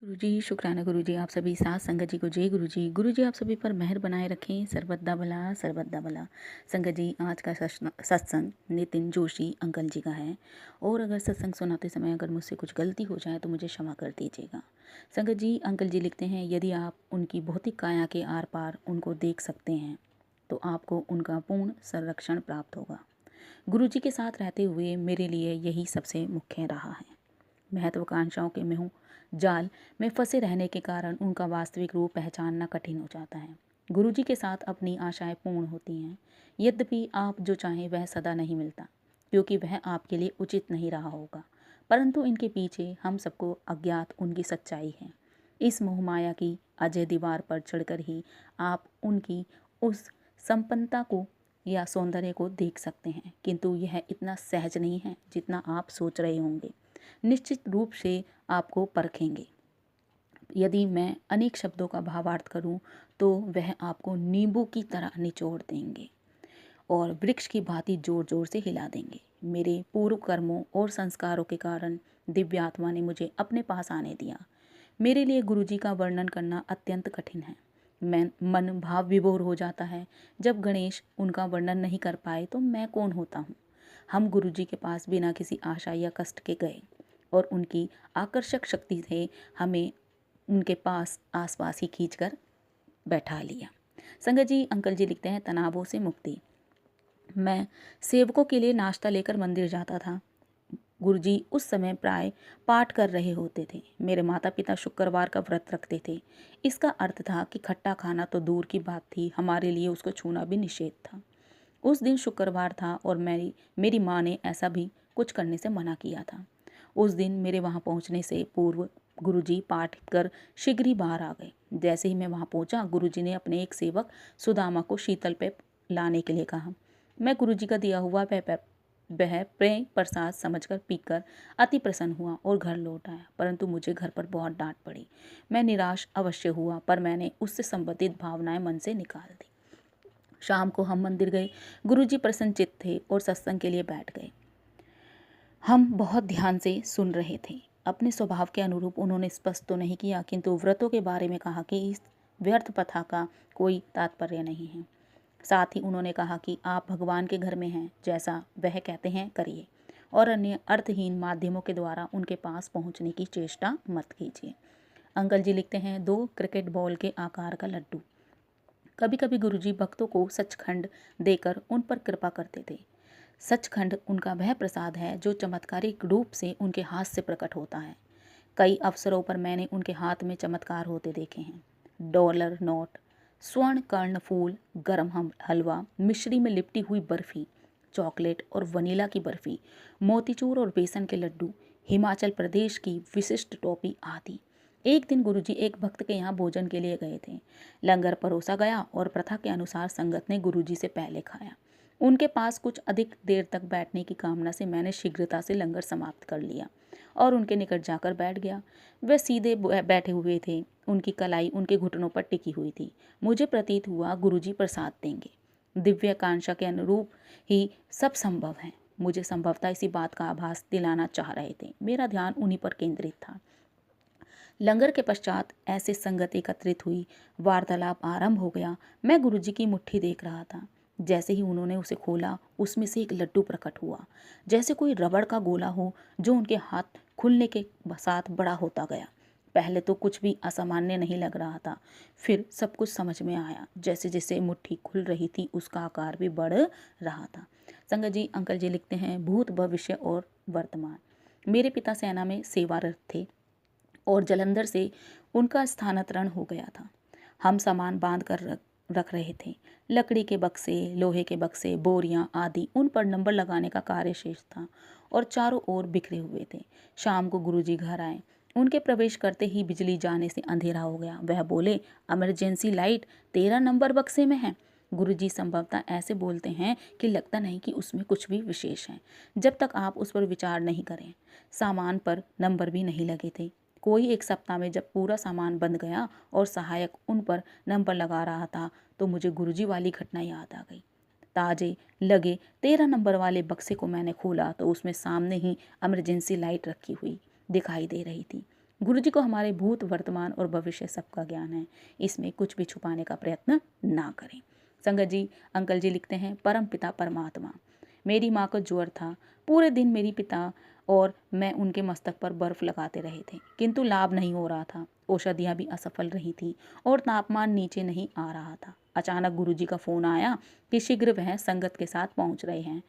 गुरुजी शुक्राना गुरुजी, आप सभी साथ संगत जी को जय गुरुजी। गुरुजी आप सभी पर मेहर बनाए रखें, सर्वदा भला सर्वदा भला। संगत जी, आज का सत्संग नितिन जोशी अंकल जी का है। और अगर सत्संग सुनाते समय अगर मुझसे कुछ गलती हो जाए तो मुझे क्षमा कर दीजिएगा। संगत जी, अंकल जी लिखते हैं, यदि आप उनकी भौतिक काया के आर पार उनको देख सकते हैं तो आपको उनका पूर्ण संरक्षण प्राप्त होगा। गुरुजी के साथ रहते हुए मेरे लिए यही सबसे मुख्य रहा है। महत्वाकांक्षाओं के मुँह जाल में फंसे रहने के कारण उनका वास्तविक रूप पहचानना कठिन हो जाता है। गुरुजी के साथ अपनी आशाएं पूर्ण होती हैं, यद्यपि आप जो चाहें वह सदा नहीं मिलता, क्योंकि वह आपके लिए उचित नहीं रहा होगा। परंतु इनके पीछे हम सबको अज्ञात उनकी सच्चाई है। इस मोहमाया की अजय दीवार पर चढ़कर ही आप उनकी उस संपन्नता को या सौंदर्य को देख सकते हैं, किंतु यह इतना सहज नहीं है जितना आप सोच रहे होंगे। निश्चित रूप से आपको परखेंगे। यदि मैं अनेक शब्दों का भावार्थ करूं तो वह आपको नींबू की तरह निचोड़ देंगे और वृक्ष की भांति जोर जोर से हिला देंगे। मेरे पूर्व कर्मों और संस्कारों के कारण दिव्य आत्मा ने मुझे अपने पास आने दिया। मेरे लिए गुरुजी का वर्णन करना अत्यंत कठिन है। मन भाव विभोर हो जाता है। जब गणेश उनका वर्णन नहीं कर पाए तो मैं कौन होता हूँ। हम गुरुजी के पास बिना किसी आशा या कष्ट के गए और उनकी आकर्षक शक्ति से हमें उनके पास आसपास ही खींचकर बैठा लिया। संगत जी, अंकल जी लिखते हैं, तनावों से मुक्ति। मैं सेवकों के लिए नाश्ता लेकर मंदिर जाता था। गुरुजी उस समय प्राय पाठ कर रहे होते थे। मेरे माता पिता शुक्रवार का व्रत रखते थे। इसका अर्थ था कि खट्टा खाना तो दूर की बात थी, हमारे लिए उसको छूना भी निषेध था। उस दिन शुक्रवार था और मेरी माँ ने ऐसा भी कुछ करने से मना किया था। उस दिन मेरे वहाँ पहुँचने से पूर्व गुरुजी पाठ कर शीघ्र ही बाहर आ गए। जैसे ही मैं वहाँ पहुँचा, गुरुजी ने अपने एक सेवक सुदामा को शीतल पे लाने के लिए कहा। मैं गुरुजी का दिया हुआ वह प्रेम प्रसाद समझकर पीकर अति प्रसन्न हुआ और घर लौट आया। परंतु मुझे घर पर बहुत डांट पड़ी। मैं निराश अवश्य हुआ, पर मैंने उससे संबंधित भावनाएं मन से निकाल दी। शाम को हम मंदिर गए। गुरुजी प्रसन्नचित्त थे और सत्संग के लिए बैठ गए। हम बहुत ध्यान से सुन रहे थे। अपने स्वभाव के अनुरूप उन्होंने स्पष्ट तो नहीं किया, किंतु व्रतों के बारे में कहा कि इस व्यर्थ प्रथा का कोई तात्पर्य नहीं है। साथ ही उन्होंने कहा कि आप भगवान के घर में हैं, जैसा वह कहते हैं करिए और अन्य अर्थहीन माध्यमों के द्वारा उनके पास पहुंचने की चेष्टा मत कीजिए। अंकल जी लिखते हैं, 2 क्रिकेट बॉल के आकार का लड्डू। कभी कभी गुरुजी भक्तों को सचखंड देकर उन पर कृपा करते थे। सचखंड उनका वह प्रसाद है जो चमत्कारिक रूप से उनके हाथ से प्रकट होता है। कई अवसरों पर मैंने उनके हाथ में चमत्कार होते देखे हैं। डॉलर नोट, स्वर्ण कर्ण फूल, गरम हलवा, मिश्री में लिपटी हुई बर्फी, चॉकलेट और वनीला की बर्फी, मोतीचूर और बेसन के लड्डू, हिमाचल प्रदेश की विशिष्ट टॉफी आदि। एक दिन गुरुजी एक भक्त के यहाँ भोजन के लिए गए थे। लंगर परोसा गया और प्रथा के अनुसार संगत ने गुरुजी से पहले खाया। उनके पास कुछ अधिक देर तक बैठने की कामना से मैंने शीघ्रता से लंगर समाप्त कर लिया और उनके निकट जाकर बैठ गया। वे सीधे बैठे हुए थे। उनकी कलाई उनके घुटनों पर टिकी हुई थी। मुझे प्रतीत हुआ गुरुजी प्रसाद देंगे। दिव्य आकांक्षा के अनुरूप ही सब संभव है। मुझे संभवतः इसी बात का आभास दिलाना चाह रहे थे। मेरा ध्यान उन्हीं पर केंद्रित था। लंगर के पश्चात ऐसे संगत एकत्रित हुई, वार्तालाप आरंभ हो गया। मैं गुरुजी की मुट्ठी देख रहा था। जैसे ही उन्होंने उसे खोला, उसमें से एक लड्डू प्रकट हुआ, जैसे कोई रबड़ का गोला हो, जो उनके हाथ खुलने के साथ बड़ा होता गया। पहले तो कुछ भी असामान्य नहीं लग रहा था, फिर सब कुछ समझ में आया। जैसे जैसे मुट्ठी खुल रही थी, उसका आकार भी बढ़ रहा था। संगत जी, अंकल जी लिखते हैं, भूत भविष्य और वर्तमान। मेरे पिता सेना में सेवारत थे और जलंधर से उनका स्थानांतरण हो गया था। हम सामान बांध कर रख रहे थे। लकड़ी के बक्से, लोहे के बक्से, बोरियां आदि, उन पर नंबर लगाने का कार्य शेष था और चारों ओर बिखरे हुए थे। शाम को गुरुजी घर आए। उनके प्रवेश करते ही बिजली जाने से अंधेरा हो गया। वह बोले, इमरजेंसी लाइट 13 नंबर बक्से में है। गुरुजी संभवतः ऐसे बोलते हैं कि लगता नहीं कि उसमें कुछ भी विशेष है, जब तक आप उस पर विचार नहीं करें। सामान पर नंबर भी नहीं लगे थे। कोई एक सप्ताह में जब पूरा सामान बंद गया और सहायक उन पर नंबर लगा रहा था, तो मुझे गुरुजी वाली घटना याद आ गई। ताजे लगे 13 नंबर वाले बक्से को मैंने खोला तो उसमें सामने ही इमरजेंसी लाइट रखी हुई दिखाई दे रही थी। गुरु जी को हमारे भूत, वर्तमान और भविष्य सबका ज्ञान है, इसमें कुछ भी छुपाने का प्रयत्न ना करें। संगत जी, अंकल जी लिखते हैं, परम पिता परमात्मा, मेरी माँ को ज्वर था। पूरे दिन मेरी पिता और मैं उनके मस्तक पर बर्फ लगाते रहे थे, किंतु लाभ नहीं हो रहा था। औषधियाँ भी असफल रही थी और तापमान नीचे नहीं आ रहा था। अचानक गुरुजी का फ़ोन आया कि शीघ्र वह संगत के साथ पहुंच रहे हैं।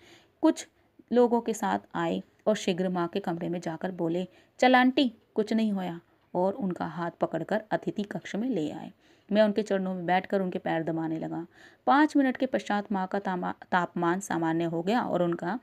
कुछ लोगों के साथ आए और शीघ्र माँ के कमरे में जाकर बोले, चल आंटी, कुछ नहीं होया, और उनका हाथ पकड़कर अतिथि कक्ष में ले आए। मैं उनके चरणों में बैठकर उनके पैर दबाने लगा। 5 मिनट के पश्चात माँ का तापमान सामान्य हो गया और उनका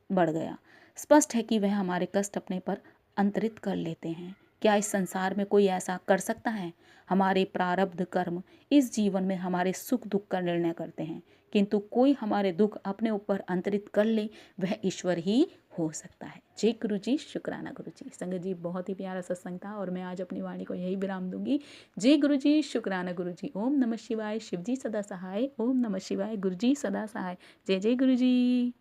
बढ़ गया। स्पष्ट है कि वह हमारे कष्ट अपने पर अंतरित कर लेते हैं। क्या इस संसार में कोई ऐसा कर सकता है? हमारे प्रारब्ध कर्म इस जीवन में हमारे सुख दुख का निर्णय करते हैं, किंतु कोई हमारे दुख अपने ऊपर अंतरित कर ले, वह ईश्वर ही हो सकता है। जय गुरु जी, शुक्राना गुरु जी। संगत जी, बहुत ही प्यारा सत्संग था और मैं आज अपनी वाणी को यही विराम दूंगी। जय गुरु जी, शुक्राना गुरु जी। ओम नमः शिवाय। शिव जी सदा सहाय। ओम नमः शिवाय। गुरु जी सदा सहाय। जय जय गुरु जी।